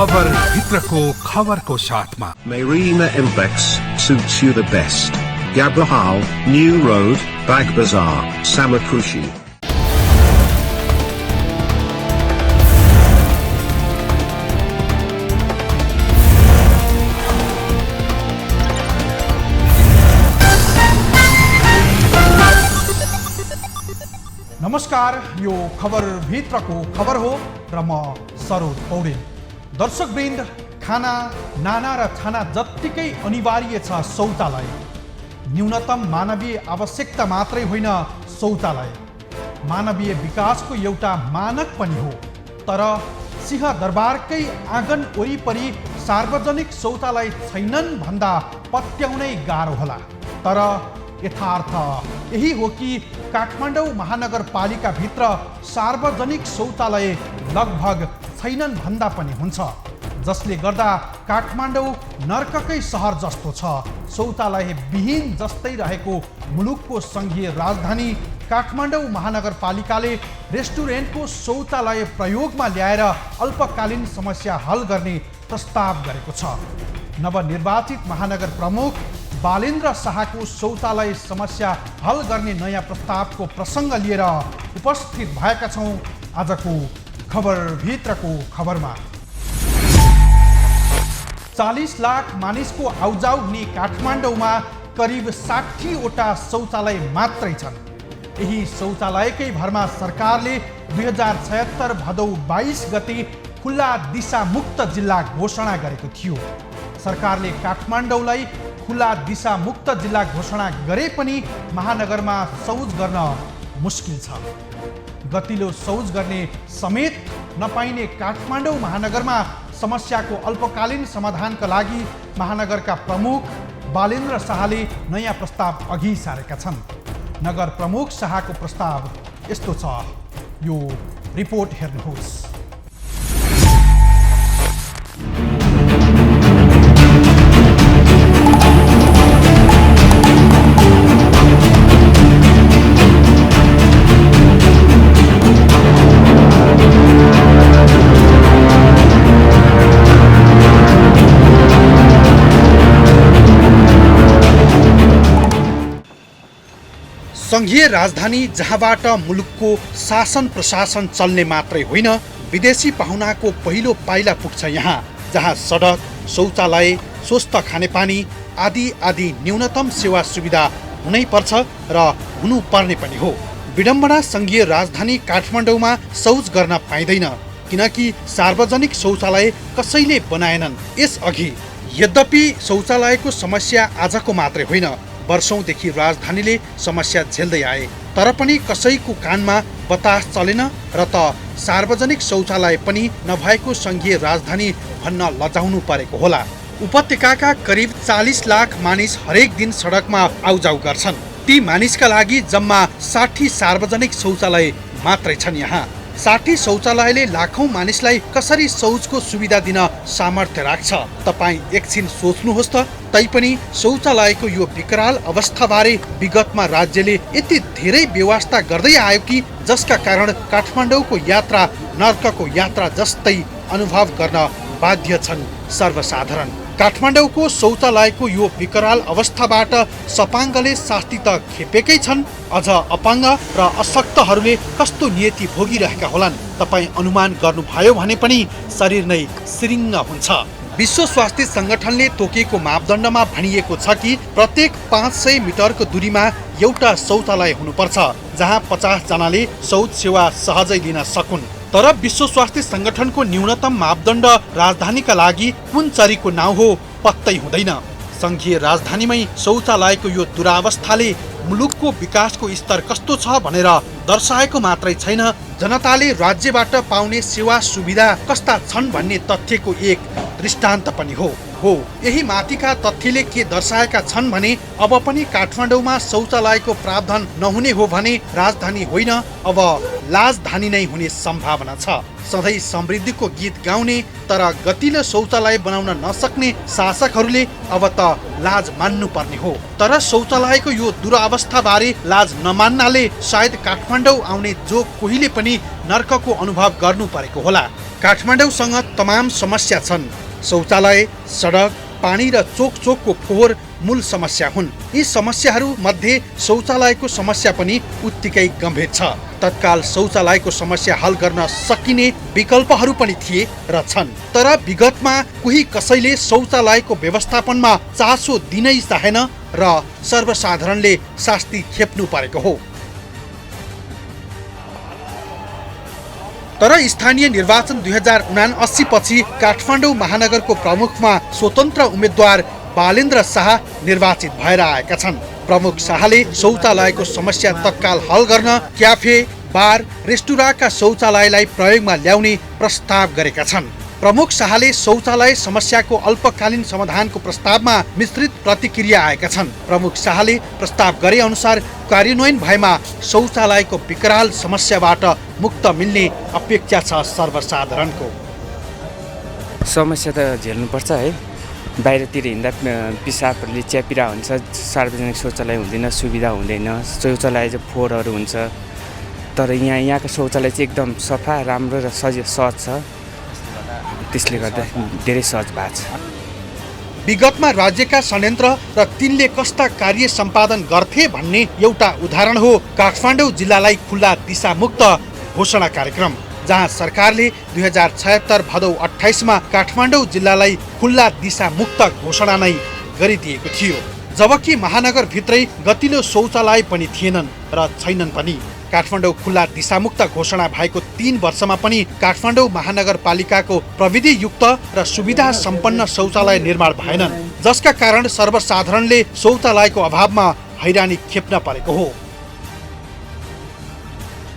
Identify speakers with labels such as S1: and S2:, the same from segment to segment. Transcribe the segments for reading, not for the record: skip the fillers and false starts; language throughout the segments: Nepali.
S1: खबर भित्रको खबरको साथमा
S2: Marina Implex suits you the best. Gabrahal, New Road, Bag Bazaar, Samakushi.
S3: नमस्कार, यो खबर भित्रको खबर हो र म सरोज पौडेल। दर्शकवृन्द, खाना, नाना र खाना जत्तिकै अनिवार्य छ शौचालय। न्यूनतम मानवीय आवश्यकता मात्रै होइन शौचालय, मानवीय विकासको एउटा मानक पनि हो। तर सिंहदरबारकै आँगन वरिपरि सार्वजनिक शौचालय छैनन् भन्दा पत्याउनै गाह्रो होला। तर यथार्थ यही हो कि काठमाडौँ महानगरपालिकाभित्र सार्वजनिक शौचालय लगभग छैनन् भन्दा पनि हुन्छ, जसले गर्दा काठमाडौँ नर्ककै सहर जस्तो छ। शौचालय विहीन जस्तै रहेको मुलुकको सङ्घीय राजधानी काठमाडौँ महानगरपालिकाले रेस्टुरेन्टको शौचालय प्रयोगमा ल्याएर अल्पकालीन समस्या हल गर्ने प्रस्ताव गरेको छ। नवनिर्वाचित महानगर प्रमुख बालेन्द्र शाहको शौचालय समस्या हल गर्ने नयाँ प्रस्तावको प्रसङ्ग लिएर उपस्थित भएका छौँ आजको खबर भित्रको खबरमा। 40 लाख मानिसको आउजाउ हुने काठमाडौँमा करिब 60वटा शौचालय मात्रै छन्। यही शौचालयकै भरमा सरकारले 2076 भदौ 22 गते खुल्ला दिशामुक्त जिल्ला घोषणा गरेको थियो। सरकारले काठमाडौँलाई खुल्ला दिशामुक्त जिल्ला घोषणा गरे पनि महानगरमा शौच गर्न मुस्किल छ। गतिलो शौच गर्ने समेत नपाइने काठमाडौँ महानगरमा समस्याको अल्पकालीन समाधानका लागि महानगरका प्रमुख बालेन्द्र शाहले नयाँ प्रस्ताव अघि सारेका छन्। नगर प्रमुख शाहको प्रस्ताव यस्तो छ, यो रिपोर्ट हेर्नुहोस्। सङ्घीय राजधानी जहाँबाट मुलुकको शासन प्रशासन चल्ने मात्रै होइन, विदेशी पाहुनाको पहिलो पाइला पुग्छ यहाँ, जहाँ सडक, शौचालय, स्वस्थ खानेपानी आदि आदि न्यूनतम सेवा सुविधा हुनै पर्छ र हुनुपर्ने पनि हो। विडम्बना सङ्घीय राजधानी काठमाडौँमा शौच गर्न पाइँदैन, किनकि सार्वजनिक शौचालय कसैले बनाएनन् यसअघि। यद्यपि शौचालयको समस्या आजको मात्रै होइन, वर्षौंदेखि राजधानीले समस्या झेल्दै आए, तर पनि कसैको कानमा बतास चलेन र त सार्वजनिक शौचालय पनि नभएको सङ्घीय राजधानी भन्न लजाउनु परेको होला। उपत्यकाका करिब 40 लाख मानिस हरेक दिन सडकमा आउजाउ गर्छन्। ती मानिसका लागि जम्मा 60 सार्वजनिक शौचालय मात्रै छन् यहाँ। 60 शौचालयले लाखौं मानिसलाई कसरी शौचको सुविधा दिन सामर्थ्य राख्छ? तपाईँ एकछिन सोच्नुहोस् त। तैपनि शौचालयको यो विकराल अवस्थाबारे विगतमा राज्यले यति धेरै व्यवस्था गर्दै आयो कि जसका कारण काठमाडौँको यात्रा नर्कको यात्रा जस्तै अनुभव गर्न बाध्य छन् सर्वसाधारण। काठमाडौँको शौचालयको यो विकराल अवस्थाबाट सपाङ्गले शास्ति त खेपेकै छन्, अझ अपाङ्ग र अशक्तहरूले कस्तो नियति भोगिरहेका होलान् तपाईँ अनुमान गर्नुभयो भने पनि शरीर नै सिरिङ्ग हुन्छ। विश्व स्वास्थ्य सङ्गठनले तोकेको मापदण्डमा भनिएको छ कि प्रत्येक 500 मिटरको दूरीमा एउटा शौचालय हुनुपर्छ, जहाँ 50 जनाले शौच सेवा सहजै लिन सकुन्। तर विश्व स्वास्थ्य सङ्गठनको न्यूनतम मापदण्ड राजधानीका लागि कुन चरीको नाउँ हो पत्तै हुँदैन। सङ्घीय राजधानीमै शौचालयको यो दुरावस्थाले मुलुकको विकासको स्तर कस्तो छ भनेर दर्शाएको मात्रै छैन, जनताले राज्यबाट पाउने सेवा सुविधा कस्ता छन् भन्ने तथ्यको एक दृष्टान्त पनि हो। यही माथिका तथ्यले के दर्शाएका छन् भने अब पनि काठमाडौँमा शौचालयको प्रावधान नहुने हो भने राजधानी होइन, अब लाजधानी नै हुने सम्भावना छ। सधैँ समृद्धिको गीत गाउने तर गतिलो शौचालय बनाउन नसक्ने शासकहरूले अब त लाज मान्नु पर्ने हो। तर शौचालयको यो दुरावस्थाबारे लाज नमान्नाले सायद काठमाडौँ आउने जो कोहीले पनि नर्कको अनुभव गर्नु परेको होला। काठमाडौँसँग तमाम समस्या छन्। शौचालय, सडक, पानी र चोकको फोहोर मूल समस्या हुन्। यी समस्याहरू मध्ये शौचालयको समस्या पनि उत्तिकै गम्भीर छ। तत्काल शौचालयको समस्या हल गर्न सकिने विकल्पहरू पनि थिए र छन्, तर विगतमा कोही कसैले शौचालयको व्यवस्थापनमा चासो दिनै चाहेन र सर्वसाधारणले शास्ति खेप्नु परेको हो। तर स्थानीय निर्वाचन 2079 पछि काठमाडौँ महानगरको प्रमुखमा स्वतन्त्र उम्मेद्वार बालेन्द्र शाह निर्वाचित भएर आएका छन्। प्रमुख शाहले शौचालयको समस्या तत्काल हल गर्न क्याफे, बार, रेस्टुराँका शौचालयलाई प्रयोगमा ल्याउने प्रस्ताव गरेका छन्। प्रमुख शाहले शौचालय समस्याको अल्पकालीन समाधानको प्रस्तावमा मिश्रित प्रतिक्रिया आएका छन्। प्रमुख शाहले प्रस्ताव गरे अनुसार कार्यान्वयन भएमा शौचालयको विकराल समस्याबाट मुक्त मिल्ने अपेक्षा छ सर्वसाधारणको।
S4: समस्या त झेल्नुपर्छ है। बाहिरतिर हिँड्दा पिसाबहरूले च्यापिरा हुन्छ, सार्वजनिक शौचालय हुँदैन, सुविधा हुँदैन, शौचालय चाहिँ फोहोरहरू हुन्छ। तर यहाँको शौचालय चाहिँ एकदम सफा, राम्रो र सहज छ। त्यसले गर्दा धेरै सहज भएको छ।
S3: विगतमा राज्यका संयन्त्र र तिनले कस्ता कार्य सम्पादन गर्थे भन्ने एउटा उदाहरण हो काठमाडौँ जिल्लालाई खुल्ला दिशामुक्त घोषणा कार्यक्रम, जहाँ सरकारले 2076 भदौ 28 मा काठमाडौँ जिल्लालाई खुल्ला दिशामुक्त घोषणा नै गरिदिएको थियो। जबकि महानगरभित्रै गतिलो शौचालय पनि थिएनन् र छैनन् पनि। काठमाडौँ खुल्ला दिशामुक्त घोषणा भएको 3 वर्षमा पनि काठमाडौँ महानगरपालिकाको प्रविधियुक्त र सुविधा सम्पन्न शौचालय निर्माण भएनन्, जसका कारण सर्वसाधारणले शौचालयको अभावमा हैरानी खेप्न परेको हो।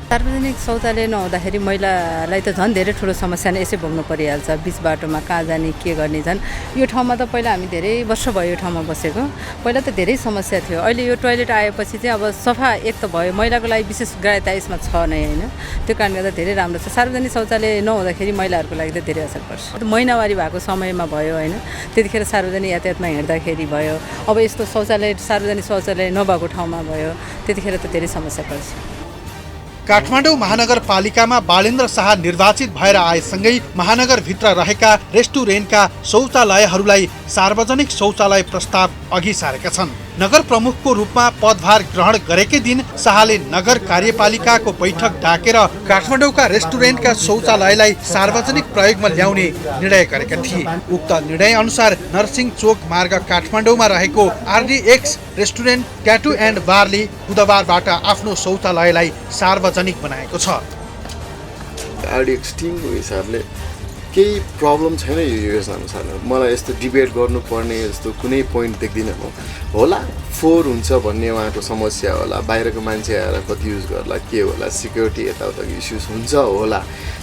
S5: सार्वजनिक शौचालय नहुँदाखेरि महिलालाई त झन् धेरै ठुलो समस्या नै यसै भोग्नु परिहाल्छ। बिच बाटोमा कहाँ जाने, के गर्ने। झन् यो ठाउँमा त पहिला हामी धेरै वर्ष भयो यो ठाउँमा बसेको। पहिला त धेरै समस्या थियो। अहिले यो टोयलेट आएपछि चाहिँ अब सफा एक त भयो, महिलाको लागि विशेष ग्राह्यता यसमा छ नै होइन। त्यो कारणले गर्दा धेरै राम्रो छ। सार्वजनिक शौचालय नहुँदाखेरि महिलाहरूको लागि त धेरै असर पर्छ। महिनावारी भएको समयमा भयो होइन, त्यतिखेर सार्वजनिक यातायातमा हिँड्दाखेरि भयो। अब यस्तो शौचालय, सार्वजनिक शौचालय नभएको ठाउँमा भयो, त्यतिखेर त धेरै समस्या पर्छ।
S3: काठमाडौँ महानगरपालिकामा बालेन्द्र शाह निर्वाचित भएर आएसँगै महानगरभित्र रहेका रेस्टुरेन्टका शौचालयहरूलाई सार्वजनिक शौचालय प्रस्ताव अघि सारेका छन्। नगर प्रमुखको रूपमा पदभार ग्रहण गरेकै दिन शाहले नगर कार्यपालिकाको बैठक डाकेर काठमाडौँका रेस्टुरेन्टका शौचालयलाई सार्वजनिक प्रयोगमा ल्याउने निर्णय गरेका थिए। उक्त निर्णय अनुसार नरसिंह चोक मार्ग काठमाडौँमा रहेको RDX रेस्टुरेन्ट, ट्याटू एन्ड बारले बुधबारबाट आफ्नो शौचालयलाई सार्वजनिक बनाएको छ।
S6: RDX टिमको हिसाबले केही प्रब्लम छैन यो योजनाअनुसार। मलाई यस्तो डिबेट गर्नुपर्ने जस्तो कुनै पोइन्ट देख्दिनँ म। होला फोहोर हुन्छ भन्ने उहाँको समस्या होला, बाहिरको मान्छे आएर कति युज गर्ला, के होला, सिक्युरिटी यताउताको इस्युज हुन्छ होला।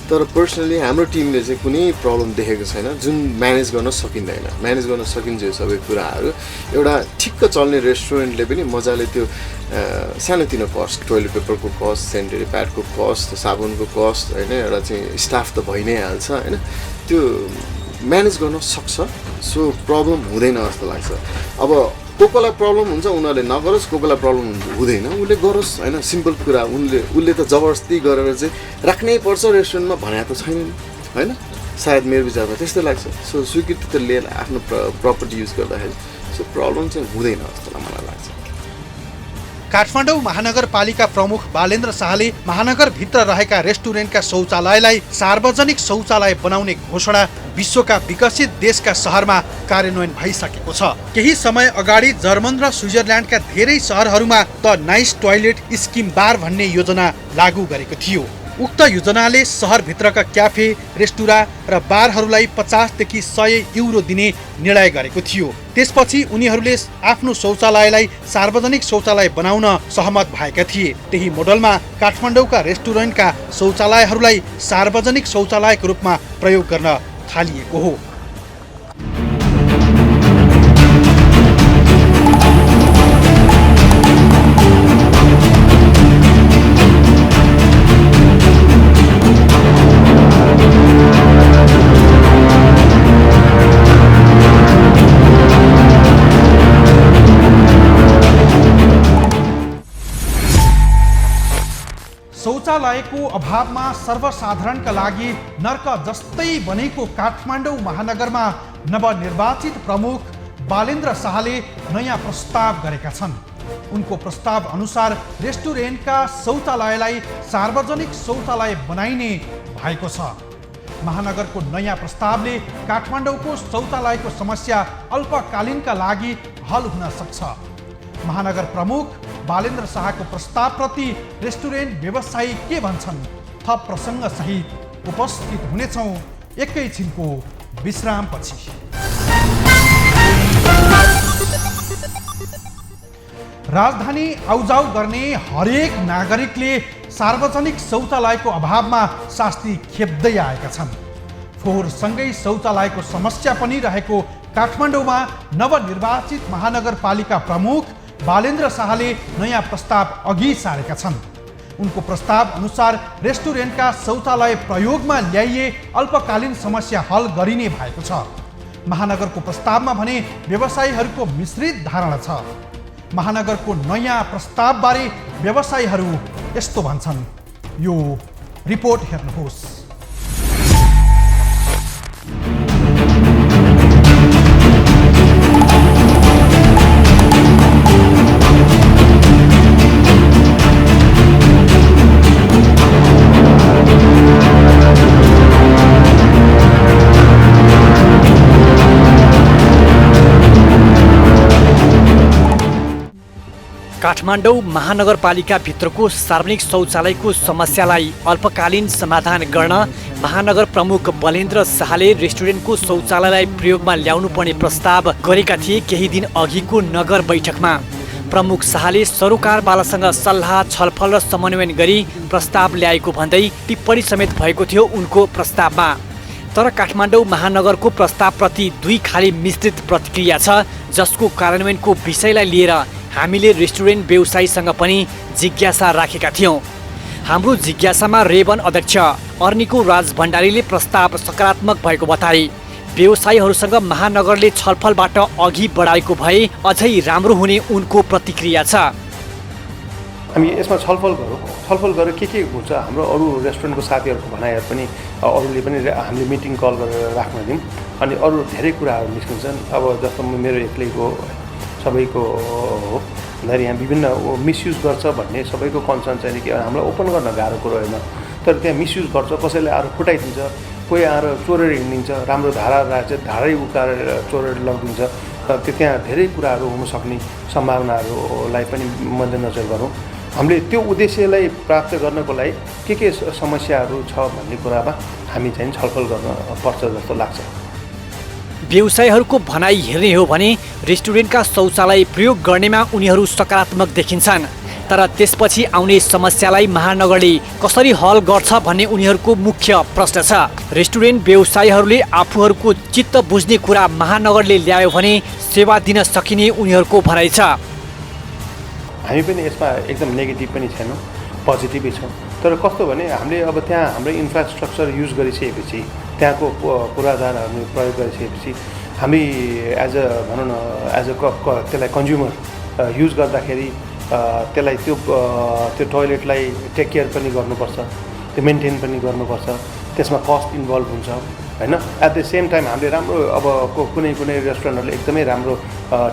S6: तर पर्सनली हाम्रो टिमले चाहिँ कुनै प्रब्लम देखेको छैन जुन म्यानेज गर्न सकिँदैन। म्यानेज गर्न सकिन्छ यो सबै कुराहरू। एउटा ठिक्क चल्ने रेस्टुरेन्टले पनि मजाले त्यो सानोतिनो कस्ट, टोइलेट पेपरको कस्ट, सेनिटरी प्याडको कस्ट, साबुनको कस्ट होइन, एउटा चाहिँ स्टाफ त भइ नै हाल्छ होइन, त्यो म्यानेज गर्न सक्छ। सो प्रब्लम हुँदैन जस्तो लाग्छ। अब कोलाई प्रब्लम हुन्छ उनीहरूले नगरोस्, कोलाई प्रब्लम हुँदैन उसले गरोस् होइन। सिम्पल कुरा, उसले त जबरजस्ती गरेर चाहिँ राख्नै पर्छ रेस्टुरेन्टमा भने त छैन नि होइन। सायद मेरो विचारमा त्यस्तै लाग्छ। सो स्वीकृति त लिएर आफ्नो प्रपर्टी युज गर्दाखेरि सो प्रब्लम चाहिँ हुँदैन जस्तो मलाई लाग्छ।
S3: काठमाडौँ महानगरपालिका प्रमुख बालेन्द्र शाहले महानगरभित्र रहेका रेस्टुरेन्टका शौचालयलाई सार्वजनिक शौचालय बनाउने घोषणा विश्वका विकसित देशका शहरमा कार्यान्वयन भइसकेको छ। केही समय अगाडि जर्मन र स्विजरल्यान्डका धेरै शहरहरूमा द नाइस टोयलेट स्किम बार भन्ने योजना लागू गरेको थियो। उक्त योजनाले शहरभित्रका क्याफे, रेस्टुराँ र बारहरूलाई 50 देखि 100 युरो दिने निर्णय गरेको थियो। त्यसपछि उनीहरूले आफ्नो शौचालयलाई सार्वजनिक शौचालय बनाउन सहमत भएका थिए। त्यही मोडलमा काठमाडौँका रेस्टुरेन्टका शौचालयहरूलाई सार्वजनिक शौचालयको रूपमा प्रयोग गर्न थालिएको हो। शौचालयको अभावमा सर्वसाधारणका लागि नर्क जस्तै बनेको काठमाडौँ महानगरमा नवनिर्वाचित प्रमुख बालेन्द्र शाहले नयाँ प्रस्ताव गरेका छन्। उनको प्रस्ताव अनुसार रेस्टुरेन्टका शौचालयलाई सार्वजनिक शौचालय बनाइने भएको छ। महानगरको नयाँ प्रस्तावले काठमाडौँको शौचालयको समस्या अल्पकालीनका लागि हल हुन सक्छ। महानगर प्रमुख बालेन्द्र शाहको प्रस्तावप्रति रेस्टुरेन्ट व्यवसायी के भन्छन्? थप प्रसङ्ग सहित उपस्थित हुनेछौँ एकैछिनको विश्रामपछि। राजधानी आउजाउ गर्ने हरेक नागरिकले सार्वजनिक शौचालयको अभावमा शास्ति खेप्दै आएका छन्। फोहोरसँगै शौचालयको समस्या पनि रहेको काठमाडौँमा नवनिर्वाचित महानगरपालिका प्रमुख बालेन्द्र शाहले नयाँ प्रस्ताव अघि सारेका छन्। उनको प्रस्ताव अनुसार रेस्टुरेन्टका शौचालय प्रयोगमा ल्याइए अल्पकालीन समस्या हल गरिने भएको छ। महानगरको प्रस्तावमा भने व्यवसायीहरूको मिश्रित धारणा छ। महानगरको नयाँ प्रस्तावबारे व्यवसायीहरू यस्तो भन्छन्, यो रिपोर्ट हेर्नुहोस्।
S7: काठमाडौँ महानगरपालिकाभित्रको सार्वजनिक शौचालयको समस्यालाई अल्पकालीन समाधान गर्न महानगर प्रमुख बलेन्द्र शाहले रेस्टुरेन्टको शौचालयलाई प्रयोगमा ल्याउनुपर्ने प्रस्ताव गरेका थिए। केही दिन अघिको नगर बैठकमा प्रमुख शाहले सरोकारवालासँग सल्लाह छलफल र समन्वयन गरी प्रस्ताव ल्याएको भन्दै टिप्पणी समेत भएको थियो उनको प्रस्तावमा। तर काठमाडौँ महानगरको प्रस्तावप्रति दुई खाली मिश्रित प्रतिक्रिया छ, जसको कार्यान्वयनको विषयलाई लिएर हामीले रेस्टुरेन्ट व्यवसायीसँग पनि जिज्ञासा राखेका थियौँ। हाम्रो जिज्ञासामा रेवन अध्यक्ष अर्निको राज भण्डारीले प्रस्ताव सकारात्मक भएको बताए। व्यवसायीहरूसँग महानगरले छलफलबाट अघि बढाएको भए अझै राम्रो हुने उनको प्रतिक्रिया छ।
S8: हामी यसमा छलफल गरौँ, छलफल गरेर के हुन्छ हाम्रो अरू रेस्टुरेन्टको साथीहरूको भनाइहरू पनि अरूले पनि हामीले मिटिङ कल गरेर राख्न दिउँ। अनि अरू धेरै कुराहरू निस्किन्छन्। अब जस्तो मेरो एक्लैको सबैको हो भन्दाखेरि यहाँ विभिन्न मिसयुज गर्छ भन्ने सबैको कन्सर्न चाहिँ कि हामीलाई ओपन गर्न गाह्रो कुरो होइन, तर त्यहाँ मिसयुज गर्छ, कसैले आएर फुटाइदिन्छ, कोही आएर चोरेर हिँडिदिन्छ, राम्रो धारा राज्य धारै उकालेर चोरेर लगिदिन्छ। त्यहाँ धेरै कुराहरू हुनसक्ने सम्भावनाहरूलाई पनि मध्यनजर गरौँ। हामीले त्यो उद्देश्यलाई प्राप्त गर्नको लागि के समस्याहरू छ भन्ने कुरामा हामी चाहिँ छलफल गर्न पर्छ जस्तो लाग्छ।
S7: व्यवसायीहरूको भनाइ हेर्ने हो भने रेस्टुरेन्टका शौचालय प्रयोग गर्नेमा उनीहरू सकारात्मक देखिन्छन्, तर त्यसपछि आउने समस्यालाई महानगरले कसरी हल गर्छ भन्ने उनीहरूको मुख्य प्रश्न छ। रेस्टुरेन्ट व्यवसायीहरूले आफूहरूको चित्त बुझ्ने कुरा महानगरले ल्यायो भने सेवा दिन सकिने उनीहरूको भनाइ छ।
S8: हामी पनि यसमा एकदम नेगेटिभ पनि छैनौँ, पोजिटिभै छौँ। तर कस्तो भने हामीले अब त्यहाँ हाम्रो इन्फ्रास्ट्रक्चर युज गरिसकेपछि, त्यहाँको पूर्वाधारहरू प्रयोग गरिसकेपछि हामी एज अ भनौँ न एज अ त्यसलाई कन्ज्युमर युज गर्दाखेरि त्यसलाई त्यो टोयलेटलाई टेक केयर पनि गर्नुपर्छ, त्यो मेन्टेन पनि गर्नुपर्छ, त्यसमा कस्ट इन्भल्भ हुन्छ होइन। एट द सेम टाइम हामीले राम्रो अब कुनै रेस्टुरेन्टहरूले एकदमै राम्रो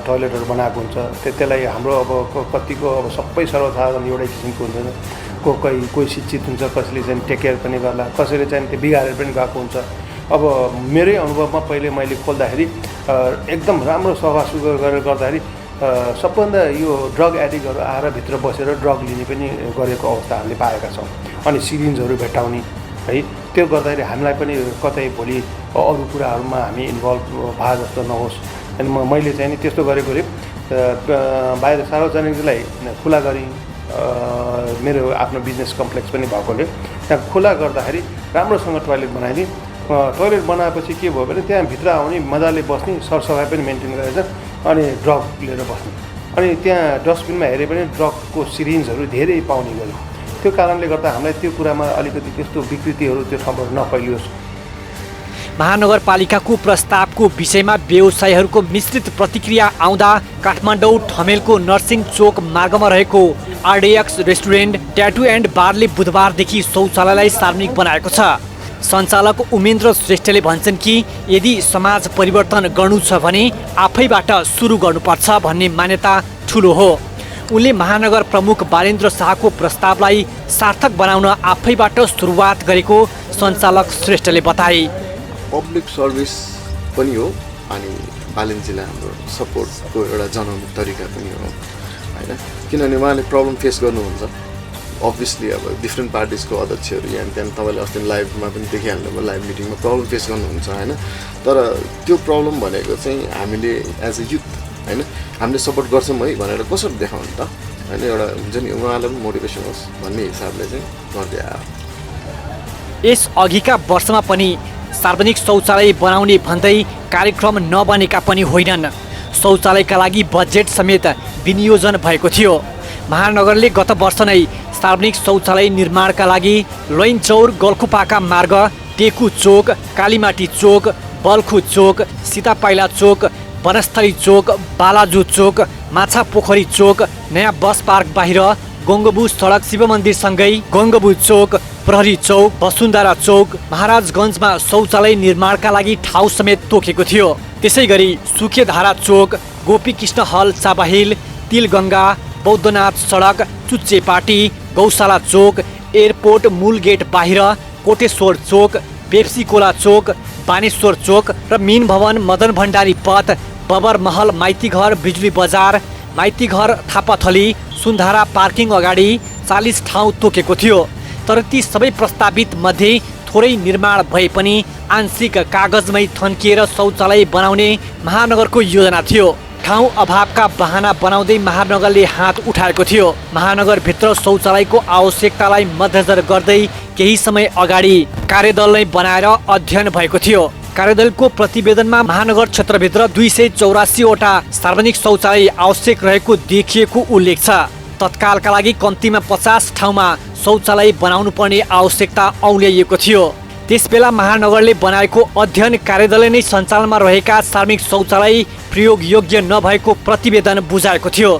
S8: टोयलेटहरू बनाएको हुन्छ, त्यसलाई हाम्रो अब कतिको अब सबै सर्वसाधारण एउटै किसिमको हुँदैन। कोही शिक्षित हुन्छ, कसैले चाहिँ टेक केयर पनि गर्ला, कसैले चाहिँ त्यो बिगारेर पनि गएको हुन्छ। अब मेरै अनुभवमा पहिले मैले खोल्दाखेरि एकदम राम्रो सफासुग्घर गरेर गर्दाखेरि सबभन्दा यो ड्रग एडिक्टहरू आएर भित्र बसेर ड्रग लिने पनि गरेको अवस्था हामीले पाएका छौँ। अनि सिरिन्जहरू भेट्टाउने है, त्यो गर्दाखेरि हामीलाई पनि कतै भोलि अरू कुराहरूमा हामी इन्भल्भ भए जस्तो नहोस्। अनि मैले चाहिँ नि त्यस्तो गरेकोले बाहिर सार्वजनिकलाई खुला गरी मेरो आफ्नो बिजनेस कम्प्लेक्स पनि भएकोले त्यहाँ खुला गर्दाखेरि राम्रोसँग टोयलेट बनाइदिएँ। टोयलेट बनाएपछि के भयो भने त्यहाँभित्र आउने मजाले बस्ने, सरसफाइ पनि मेन्टेन गरेर अनि ड्रग लिएर बस्ने। अनि त्यहाँ डस्टबिनमा हेरे पनि ड्रगको सिरिन्जहरू धेरै पाउने गऱ्यो। त्यो कारणले गर्दा हामीलाई त्यो कुरामा अलिकति त्यस्तो विकृतिहरू त्यो ठाउँबाट नफैलियोस्।
S7: महानगरपालिकाको प्रस्तावको विषयमा व्यवसायीहरूको मिश्रित प्रतिक्रिया आउँदा काठमाडौँ ठमेलको नर्सिङ चोक मार्गमा रहेको आरडिएक्स रेस्टुरेन्ट ट्याटु एन्ड बारले बुधबारदेखि शौचालयलाई सार्वजनिक बनाएको छ। सञ्चालक उमेन्द्र श्रेष्ठले भन्छन् कि यदि समाज परिवर्तन गर्नु छ भने आफैबाट सुरु गर्नुपर्छ भन्ने मान्यता ठुलो हो। उनले महानगर प्रमुख बालेन्द्र शाहको प्रस्तावलाई सार्थक बनाउन आफैबाट सुरुवात गरेको सञ्चालक श्रेष्ठले बताए।
S6: पब्लिक सर्भिस पनि हो अनि बालेन्द्रजीलाई हाम्रो सपोर्टको एउटा जनाउने तरिका पनि हो होइन, किनभने उहाँले प्रब्लम फेस गर्नुहुन्छ। अभियसली अब डिफ्रेन्ट पार्टिजको अध्यक्षहरू यहाँ त्यहाँ तपाईँले अस्ति लाइभमा पनि देखिहाल्नुभयो, लाइभ मिटिङमा प्रब्लम फेस गर्नुहुन्छ होइन। तर त्यो प्रब्लम भनेको चाहिँ हामीले एज अ युथ होइन हामीले सपोर्ट गर्छौँ है भनेर कसरी देखाउनु त होइन, एउटा हुन्छ नि उहाँलाई पनि मोटिभेसन होस् भन्ने हिसाबले चाहिँ गर्दै आयो।
S7: यस अघिका वर्षमा पनि सार्वजनिक शौचालय बनाउने भन्दै कार्यक्रम नबनेका पनि होइनन्। शौचालयका लागि बजेट समेत विनियोजन भएको थियो। महानगरले गत वर्ष नै सार्वजनिक शौचालय निर्माणका लागि लैनचौर गल्खुपाका मार्ग, टेकु चोक, कालीमाटी चोक, बल्खु चोक, सीतापाइला चोक, वनस्थली चोक, बालाजु चोक, माछा पोखरी चोक, नयाँ बस पार्क बाहिर, गङ्गबु सडक शिव मन्दिरसँगै गङ्गबु चोक, प्रहरी चौक, वसुन्धरा चौक, महाराजगञ्जमा शौचालय निर्माणका लागि ठाउँ समेत तोकेको थियो। त्यसै गरी सुकेधारा चोक, गोपीकृष्ण हल चाबाहिल, तिलगङ्गा, बौद्धनाथ सडक, चुच्चेपाटी, गौशाला चोक, एयरपोर्ट मूल गेट बाहिर, कोटेश्वर चोक, पेप्सी कोला चोक, बानेश्वर चोक र मिन भवन, मदन भण्डारी पथ, बबर महल, माइतीघर, बिजुली बजार, माइतीघर, थापाथली, सुन्धारा पार्किङ अगाडि 40 ठाउँ तोकेको थियो। तर ती सबै प्रस्तावित मध्ये थोरै निर्माण भए पनि आंशिक कागजमै थन्किएर शौचालय बनाउने महानगरको योजना थियो। ठाउँ अभावका बहाना बनाउँदै महानगरले हात उठाएको थियो। महानगरभित्र शौचालयको आवश्यकतालाई मध्यनजर गर्दै केही समय अगाडि कार्यदल नै बनाएर अध्ययन भएको थियो। कार्यदलको प्रतिवेदनमा महानगर क्षेत्रभित्र 284 वटा सार्वजनिक शौचालय आवश्यक रहेको देखिएको उल्लेख छ। तत्कालका लागि कम्तीमा 50 ठाउँमा शौचालय बनाउनु पर्ने आवश्यकता औल्याइएको थियो। त्यसबेला महानगरले बनाएको अध्ययन कार्यदलले नै सञ्चालनमा रहेका सार्वजनिक शौचालय प्रयोग योग्य नभएको प्रतिवेदन बुझाएको थियो,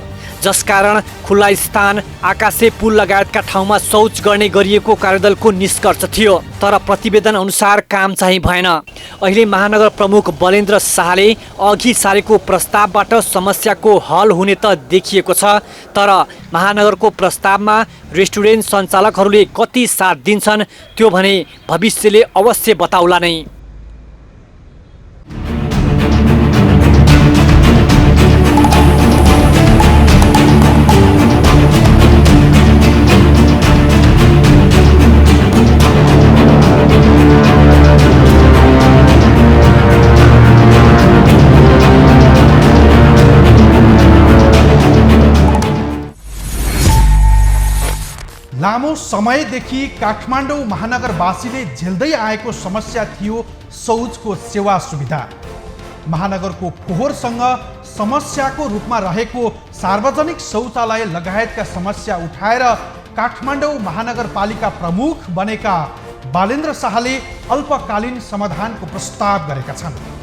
S7: जसकारण खुल्ला स्थान, आकाशे पुल लगायतका ठाउँमा शौच गर्ने गरिएको कार्यदलको निष्कर्ष थियो। तर प्रतिवेदन अनुसार काम चाहिँ भएन। अहिले महानगर प्रमुख बलेन्द्र शाहले अघि सारेको प्रस्तावबाट समस्याको हल हुने त देखिएको छ, तर महानगरको प्रस्तावमा रेस्टुरेन्ट सञ्चालकहरूले कति साथ दिन्छन् त्यो भने भविष्यले अवश्य बताउला नै।
S3: लामो समयदेखि काठमाडौँ महानगरवासीले झेल्दै आएको समस्या थियो शौचको सेवा सुविधा। महानगरको फोहोरसँग समस्याको रूपमा रहेको सार्वजनिक शौचालय लगायतका समस्या उठाएर काठमाडौँ महानगरपालिका प्रमुख बनेका बालेन्द्र शाहले अल्पकालीन समाधानको प्रस्ताव गरेका छन्।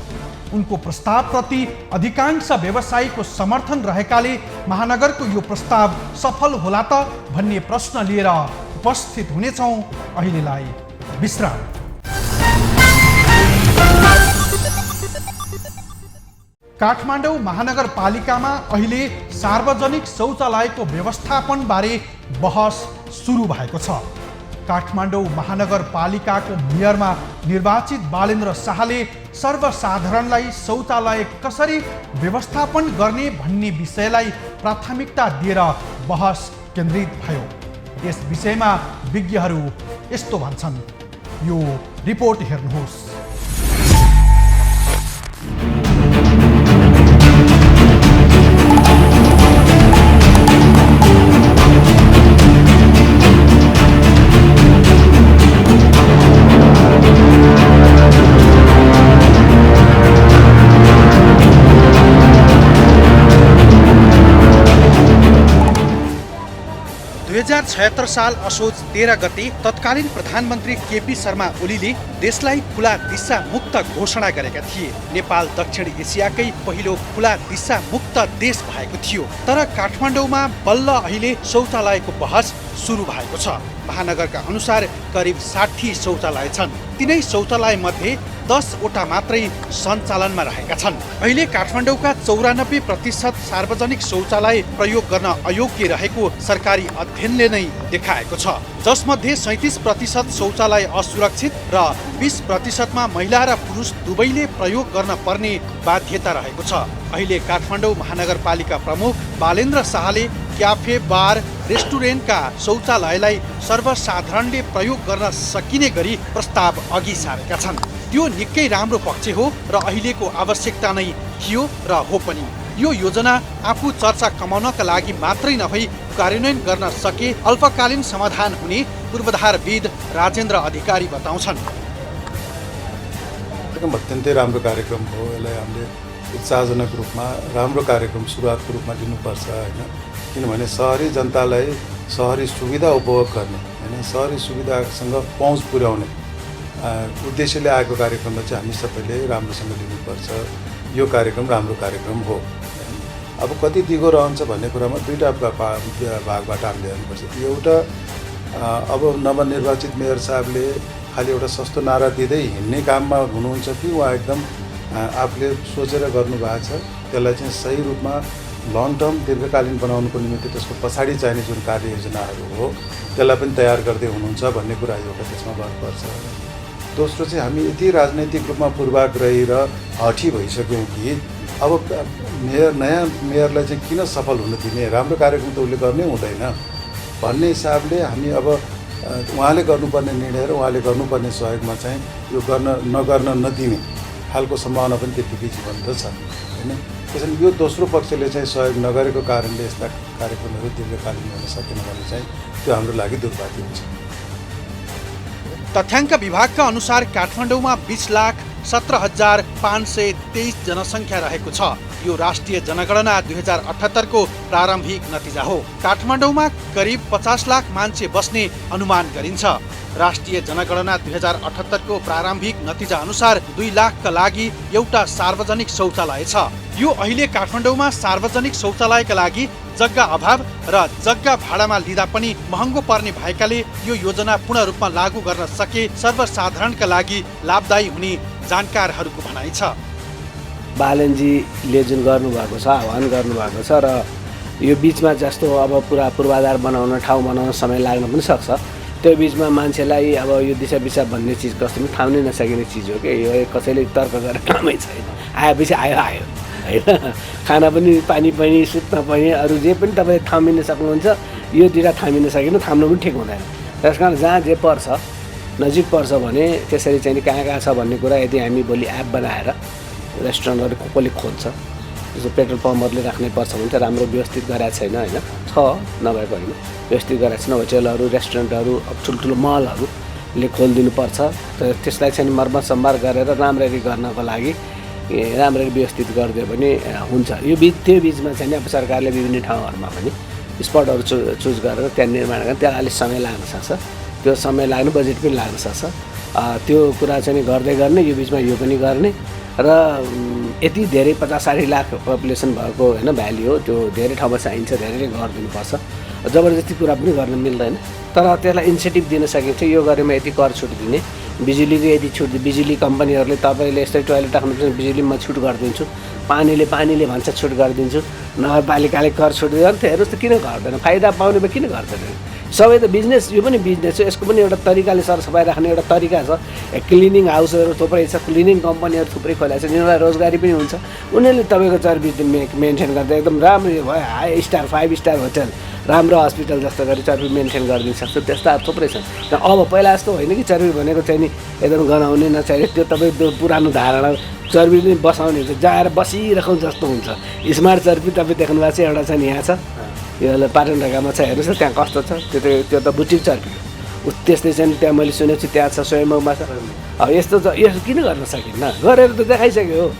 S3: उनको प्रस्तावप्रति अधिकांश व्यवसायीको समर्थन रहेकाले महानगरको यो प्रस्ताव सफल होला त भन्ने प्रश्न लिएर उपस्थित हुनेछौँ। अहिलेलाई विश्राम। काठमाडौँ महानगरपालिकामा अहिले सार्वजनिक शौचालयको व्यवस्थापनबारे बहस सुरु भएको छ। काठमाडौँ महानगरपालिकाको मेयरमा निर्वाचित बालेन्द्र शाहले सर्वसाधारणलाई शौचालय कसरी व्यवस्थापन गर्ने भन्ने विषयलाई प्राथमिकता दिएर बहस केन्द्रित भयो। यस विषयमा विज्ञहरू यस्तो भन्छन्। यो रिपोर्ट हेर्नुहोस्। 2076 साल असोज 13 गते तत्कालीन प्रधानमन्त्री केपी शर्मा ओलीले देशलाई खुला दिशा मुक्त घोषणा गरेका थिए। नेपाल दक्षिण एसियाकै पहिलो खुला दिशा मुक्त देश भएको थियो। तर काठमाडौँमा बल्ल अहिले शौचालयको बहस सुरु भएको छ। महानगरका अनुसार करिब 60 शौचालय छन्। तिनै शौचालय मध्ये 10 वटा मात्रै सञ्चालनमा रहेका छन्। अहिले काठमाडौँका 94% सार्वजनिक शौचालय प्रयोग गर्न अयोग्य रहेको सरकारी अध्ययनले नै देखाएको छ, जसमध्ये 37% शौचालय असुरक्षित र 20%मा महिला र पुरुष दुवैले प्रयोग गर्न पर्ने बाध्यता रहेको छ। अहिले काठमाडौँ महानगरपालिका प्रमुख बालेन्द्र शाहले क्याफे, बार, रेस्टुरेन्टका शौचालयलाई सर्वसाधारणले प्रयोग गर्न सकिने गरी प्रस्ताव अघि सारेका छन्। त्यो निकै राम्रो पक्ष हो र अहिलेको आवश्यकता नै थियो र हो पनि। यो योजना आफू चर्चा कमाउनका लागि मात्रै नभई कार्यान्वयन गर्न सके अल्पकालीन समाधान हुने पूर्वाधारविद राजेन्द्र अधिकारी बताउँछन्।
S9: अत्यन्तै राम्रो कार्यक्रम हो। यसलाई हामीले उत्साहजनक रूपमा राम्रो कार्यक्रम सुरुवातको रूपमा लिनुपर्छ होइन। किनभने सहरी जनतालाई सहरी सुविधा उपभोग गर्ने होइन, सहरी सुविधासँग पहुँच पुर्याउने उद्देश्यले आएको कार्यक्रमलाई चाहिँ हामी सबैले राम्रोसँग लिनुपर्छ। यो कार्यक्रम राम्रो कार्यक्रम हो। अब कति दिगो रहन्छ भन्ने कुरामा दुईवटा भागबाट हामीले हेर्नुपर्छ। एउटा अब नवनिर्वाचित मेयर साहबले खालि एउटा सस्तो नारा दिँदै हिँड्ने काममा हुनुहुन्छ कि उहाँ एकदम आफूले सोचेर गर्नुभएको छ त्यसलाई चाहिँ सही रूपमा लङ टर्म दीर्घकालीन बनाउनुको निमित्त त्यसको पछाडि चाहिने जुन कार्ययोजनाहरू हो त्यसलाई पनि तयार गर्दै हुनुहुन्छ भन्ने कुरा एउटा त्यसमा गर्नुपर्छ। दोस्रो चाहिँ हामी यति राजनैतिक रूपमा पूर्वाग्रही र हठी भइसक्यौँ कि अब नयाँ मेयरलाई चाहिँ किन सफल हुन दिने, राम्रो कार्यक्रम त उसले गर्नै हुँदैन भन्ने हिसाबले हामी अब उहाँले गर्नुपर्ने निर्णय र उहाँले गर्नुपर्ने सहयोगमा चाहिँ यो नगर्न नदिने खालको सम्भावना पनि त्यत्तिकै जीवन्त छ होइन। त्यसैले यो दोस्रो पक्षले चाहिँ सहयोग नगरेको कारणले यस्ता कार्यक्रमहरू दीर्घकालीन हुन सकेन भने चाहिँ त्यो हाम्रो लागि दुर्भाग्य हुन्छ।
S3: तथ्याङ्क विभागका अनुसार काठमाडौँमा 20,17,523 जनसङ्ख्या रहेको छ। यो राष्ट्रिय जनगणना 2078 को प्रारम्भिक नतिजा हो। काठमाडौँमा करिब 50 लाख मान्छे बस्ने अनुमान गरिन्छ। राष्ट्रिय जनगणना 2078 को प्रारम्भिक नतिजा अनुसार 2 लाखका लागि एउटा सार्वजनिक शौचालय छ। यो अहिले काठमाडौँमा सार्वजनिक शौचालयका लागि जग्गा अभाव र जग्गा भाडामा लिँदा पनि महँगो पर्ने भएकाले यो योजना पूर्ण रूपमा लागू गर्न सके सर्वसाधारणका लागि लाभदायी हुने जानकारहरूको भनाइ छ।
S10: बालनजीले जुन गर्नुभएको छ, आह्वान गर्नुभएको छ र यो बिचमा जस्तो अब पुरा पूर्वाधार बनाउन, ठाउँ बनाउन समय लाग्न पनि सक्छ। त्यो बिचमा मान्छेलाई अब यो दिशा पिसाब भन्ने चिज कस्तो पनि थाम्नै नसकिने चिज हो कि यो कसैले तर्क गरेर कामै छैन। आएपछि आयो होइन, खाना पनि पानी पनि सुत्न पनि अरू जे पनि तपाईँ थामिन सक्नुहुन्छ। यो दुइटा थामिन सकेन थाम्नु पनि ठिक हुँदैन। त्यस कारण जहाँ जे पर्छ नजिक पर्छ भने त्यसरी चाहिँ कहाँ कहाँ छ भन्ने कुरा यदि हामी भोलि एप बनाएर रेस्टुरेन्टहरू कसले खोज्छ, जस्तो पेट्रोल पम्पहरूले राख्नै पर्छ भने चाहिँ राम्रो व्यवस्थित गरेको छैन होइन, छ नभएको होइन, व्यवस्थित गरेको छैन। होटेलहरू, रेस्टुरेन्टहरू, अब ठुल्ठुलो मलहरूले खोलिदिनुपर्छ। त्यसलाई चाहिँ मर्मत सम्भार गरेर राम्ररी गर्नको लागि राम्ररी व्यवस्थित गरिदियो भने हुन्छ। यो त्यो बिचमा चाहिँ अब सरकारले विभिन्न ठाउँहरूमा पनि स्पटहरू चुज गरेर त्यहाँ निर्माण गर्ने, त्यहाँ अलिक समय लाग्न सक्छ। त्यो समय लाग्ने बजेट पनि लाग्न सक्छ। त्यो कुरा चाहिँ गर्दै गर्ने, यो बिचमा यो पनि गर्ने र यति धेरै 50-60 लाख पपुलेसन भएको होइन भ्याली हो, त्यो धेरै ठाउँमा चाहिन्छ, धेरैले गरिदिनुपर्छ। जबरजस्ती कुरा पनि गर्न मिल्दैन, तर त्यसलाई इन्सेन्टिभ दिन सकिन्छ। यो गरेमा यति कर छुट दिने, बिजुलीले यति छुट, बिजुली कम्पनीहरूले तपाईँले यस्तै टोयलेट राख्नुपर्छ बिजुलीमा छुट गरिदिन्छु, पानीले भन्छ छुट गरिदिन्छु, नगरपालिकाले कर छुट गर्छ। हेर्नुहोस् त किन गर्दैन, फाइदा पाउने भए किन गर्दैन? सबै त बिजनेस, यो पनि बिजनेस हो। यसको पनि एउटा तरिकाले सरसफाइ राख्ने एउटा तरिका छ। क्लिनिङ हाउसहरू थुप्रै छ, क्लिनिङ कम्पनीहरू थुप्रै खोलेको छ, उनीहरूलाई रोजगारी पनि हुन्छ। उनीहरूले तपाईँको चर्बी मेन्टेन गर्दा एकदम राम्रो भयो, हाई स्टार 5 स्टार होटल, राम्रो हस्पिटल जस्तो गरी चर्बी मेन्टेन गरिदिन सक्छ। त्यस्ता थुप्रै छन्। अब पहिला जस्तो होइन कि चर्बी भनेको चाहिँ नि एकदम गनाउने नचाहिने, त्यो तपाईँको पुरानो धारणा चर्बी नै बसाउने हुन्छ, जाएर बसिरहेको जस्तो हुन्छ। स्मार्ट चर्बी तपाईँ देख्नु भएको छ, एउटा चाहिँ यहाँ छ, यो पाटन ढाकामा छ, हेर्नुहोस् न त्यहाँ कस्तो छ। त्यो त बुटिक चर्बी हो। त्यस्तै चाहिँ त्यहाँ मैले सुनेको छु, त्यहाँ छ स्वयंमा छ। अब यस्तो छ, यस्तो किन गर्न सकिन्न? गरेर त देखाइसक्यो हो।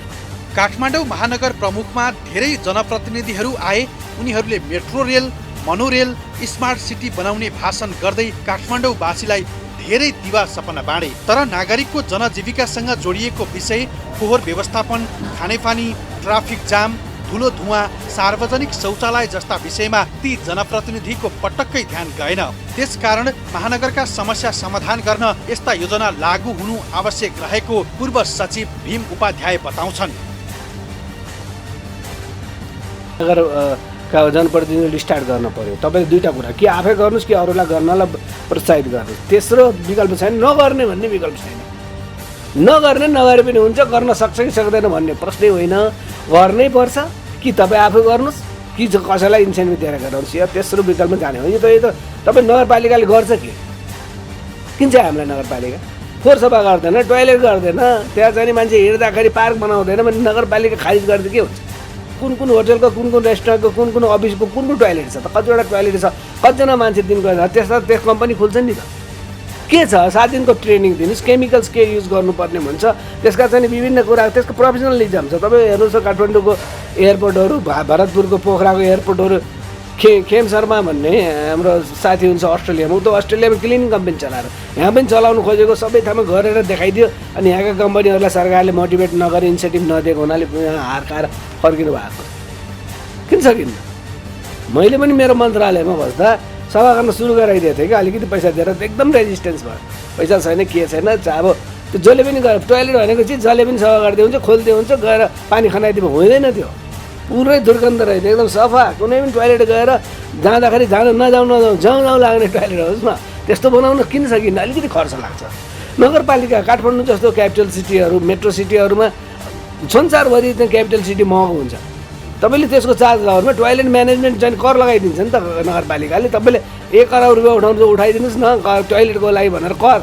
S3: काठमाडौँ महानगर प्रमुखमा धेरै जनप्रतिनिधिहरू आए। उनीहरूले मेट्रो रेल, मनोरेल स्मार्ट सिटी बनाउने भाषण गर्दै काठमाडौँवासीलाई धेरै दिवा सपना बाँडे। तर नागरिकको जनजीविकासँग जोडिएको विषय फोहोर व्यवस्थापन, खानेपानी, ट्राफिक जाम, धुलो धुवाँ, सार्वजनिक शौचालय जस्ता विषयमा ती जनप्रतिनिधिको पटक्कै ध्यान गएन। त्यसकारण महानगरका समस्या समाधान गर्न यस्ता योजना लागू हुनु आवश्यक रहेको पूर्व सचिव भीम उपाध्याय बताउँछन्।
S10: का जनप्रतिनिधिले स्टार्ट गर्न पर्यो। तपाईँले दुईवटा कुरा, कि आफै गर्नुहोस् कि अरूलाई गर्नलाई प्रोत्साहित गर्नुहोस्। तेस्रो विकल्प छैन, नगर्ने भन्ने विकल्प छैन। नगर्ने नगरे पनि हुन्छ, गर्न सक्छ कि सक्दैन भन्ने प्रश्नै होइन। गर्नै पर्छ कि तपाईँ आफै गर्नुहोस् कि कसैलाई इन्सेन्टिभ दिएर गराउनुहोस्। यो तेस्रो विकल्पमा जाने हो। यो त तपाईँ नगरपालिकाले गर्छ कि किन चाहिँ हामीलाई नगरपालिका फोहोर सफा गर्दैन, टोइलेट गर्दैन, त्यहाँ चाहिँ मान्छे हिँड्दाखेरि पार्क बनाउँदैन भने नगरपालिका खारिज गर्दा के हुन्छ? कुन कुन होटलको, कुन कुन रेस्टुरेन्टको, कुन कुन अफिसको कुन कुन टोइलेट छ त? कतिवटा टोइलेट छ, कतिजना मान्छे दिनको त्यस कम्पनी खुल्छ नि त। के छ 7 दिनको ट्रेनिङ दिनुहोस्, केमिकल्स के युज गर्नुपर्ने हुन्छ, त्यसका चाहिँ विभिन्न कुरा, त्यसको प्रोफेसनलिजम छ। तपाईँ हेर्नुहोस् काठमाडौँको एयरपोर्टहरू, भरतपुरको पोखराको एयरपोर्टहरू, खेम शर्मा भन्ने हाम्रो साथी हुन्छ अस्ट्रेलियामा, ऊ त अस्ट्रेलियामा क्लिनिङ कम्पनी चलाएर यहाँ पनि चलाउनु खोजेको, सबै ठाउँमा गरेर देखाइदियो। अनि यहाँका कम्पनीहरूलाई सरकारले मोटिभेट नगरे, इन्सेन्टिभ नदिएको हुनाले यहाँ हार खाएर फर्किनु भएको। किन सकिन्न? मैले पनि मेरो मन्त्रालयमा बस्दा सफा गर्न सुरु गराइदिएको थिएँ कि अलिकति पैसा दिएर, एकदम रेजिस्टेन्स भयो। पैसा छैन के छैन, अब त्यो जसले पनि गएर टोइलेट भनेको चिज जसले पनि सफा गरिदियो हुन्छ, खोलिदियो हुन्छ, गएर पानी खनाइदियो हुँदैन। त्यो पुरै दुर्गन्ध रहेछ, एकदम सफा। कुनै पनि टोइलेट गएर जाँदाखेरि नजाउँ लाग्ने टोइलेट होस् न, त्यस्तो बनाउन किन सकिन्न? अलिकति खर्च लाग्छ। नगरपालिका काठमाडौँ जस्तो क्यापिटल सिटीहरू, मेट्रो सिटीहरूमा संसारभरि चाहिँ क्यापिटल सिटी महँगो हुन्छ। तपाईँले त्यसको चार्ज लगाउनुमा टोइलेट म्यानेजमेन्ट चाहिँ कर लगाइदिन्छ नि त नगरपालिकाले। तपाईँले 1 करोड रुपियाँ उठाउनु उठाइदिनुहोस् न टोइलेटको लागि भनेर कर।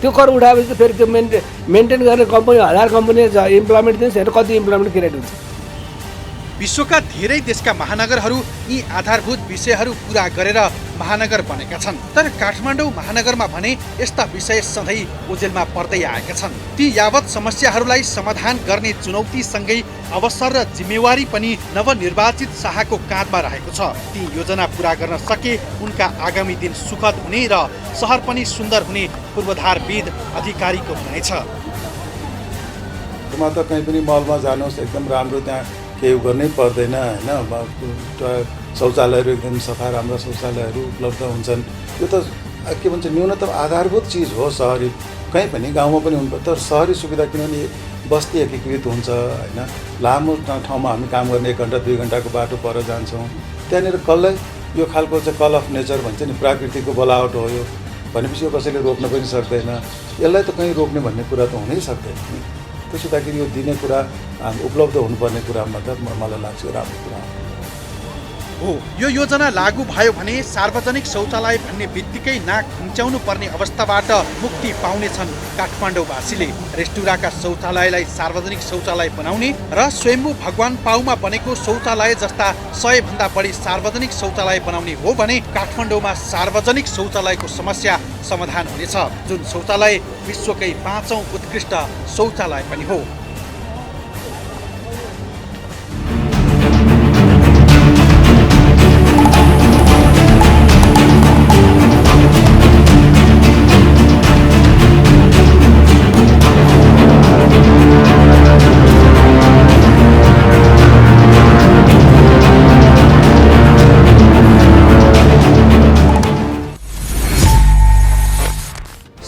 S10: त्यो कर उठाएपछि फेरि त्यो मेन्टेन गर्ने कम्पनी 1000 कम्पनी इम्प्लोइमेन्ट दिनुहोस्, हेर्नु कति इम्प्लोइमेन्ट क्रिएट हुन्छ।
S3: विश्वका धेरै देशका महानगरहरू यी आधारभूत विषयहरू पूरा गरेर महानगर बनेका छन्। तर काठमाडौँ महानगरमा भने यस्ता विषय सधैँ ओझेलमा पर्दै आएका छन्। ती यावत समस्याहरूलाई समाधान गर्ने चुनौतीसँगै अवसर र जिम्मेवारी पनि नवनिर्वाचित शाहको काँधमा रहेको छ। ती योजना पूरा गर्न सके उनका आगामी दिन सुखद हुने र सहर पनि सुन्दर हुने पूर्वाधारविद अधिकारीको भनाइ छ।
S9: त कहीँ पनि मलमा जानुहोस्, एकदम राम्रो, त्यहाँ केही गर्नै पर्दैन होइन। शौचालयहरू एकदम सफा, राम्रा शौचालयहरू उपलब्ध हुन्छन्। यो त के भन्छ न्यूनतम आधारभूत चिज हो। सहरी कहीँ पनि गाउँमा पनि हुन्छ, तर सहरी सुविधा किनभने बस्ती एकीकृत हुन्छ होइन। लामो ठाउँमा हामी काम गर्ने 1 घन्टा 2 घन्टाको बाटो पर जान्छौँ, त्यहाँनिर कसलाई यो खालको चाहिँ कल अफ नेचर भन्छ नि, प्रकृतिको बोलावट हो यो भनेपछि यो कसैले रोक्न पनि सक्दैन। यसलाई त कहीँ रोक्ने भन्ने कुरा त हुनै सक्दैन। त्यसो हुँदाखेरि यो दिने कुरा उपलब्ध हुनुपर्ने कुरामा त मलाई लाग्छ राम्रो कुरा
S3: हो। यो योजना लागू भयो भने सार्वजनिक शौचालय भन्ने बित्तिकै नाक खुम्च्याउनु पर्ने अवस्थाबाट मुक्ति पाउनेछन् काठमाडौँवासीले। रेस्टुराका शौचालयलाई सार्वजनिक शौचालय बनाउने र स्वयम्भू भगवान पाउमा बनेको शौचालय जस्ता 100 भन्दा बढी सार्वजनिक शौचालय बनाउने हो भने काठमाडौँमा सार्वजनिक शौचालयको समस्या समाधान हुनेछ, जुन शौचालय विश्वकै 5औं उत्कृष्ट शौचालय पनि हो।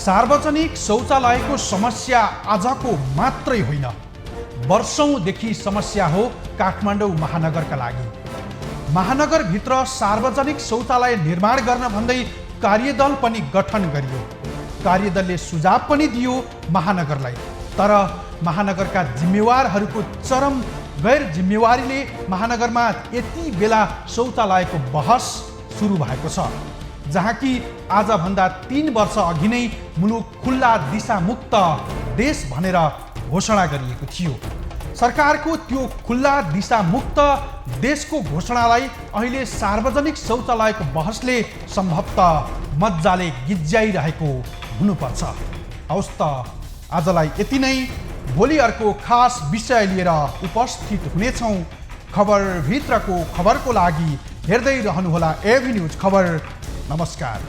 S3: सार्वजनिक शौचालयको समस्या आजको मात्रै होइन, वर्षौंदेखि समस्या हो काठमाडौँ महानगरका लागि। महानगरभित्र सार्वजनिक शौचालय निर्माण गर्न भन्दै कार्यदल पनि गठन गरियो। कार्यदलले सुझाव पनि दियो महानगरलाई, तर महानगरका जिम्मेवारहरूको चरम गैर जिम्मेवारीले महानगरमा यति बेला शौचालयको बहस सुरु भएको छ, जहाँ कि आजभन्दा 3 वर्ष अघि नै मुलुक खुल्ला दिशामुक्त देश भनेर घोषणा गरिएको थियो। सरकारको त्यो खुल्ला दिशामुक्त देशको घोषणालाई अहिले सार्वजनिक शौचालयको बहसले सम्भवतः मज्जाले गिज्याइरहेको हुनुपर्छ। हवस् त आजलाई यति नै। भोलि अर्को खास विषय लिएर उपस्थित हुनेछौँ। खबरभित्रको खबरको लागि हेर्दै रहनुहोला एभी न्युज खबर। नमस्कार।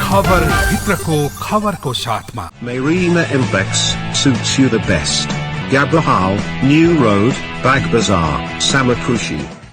S1: खबर भित्रको खबरको साथमा
S2: Marina Impex suits you the best. Gabrahal, New Road, Bag Bazaar, Samakushi.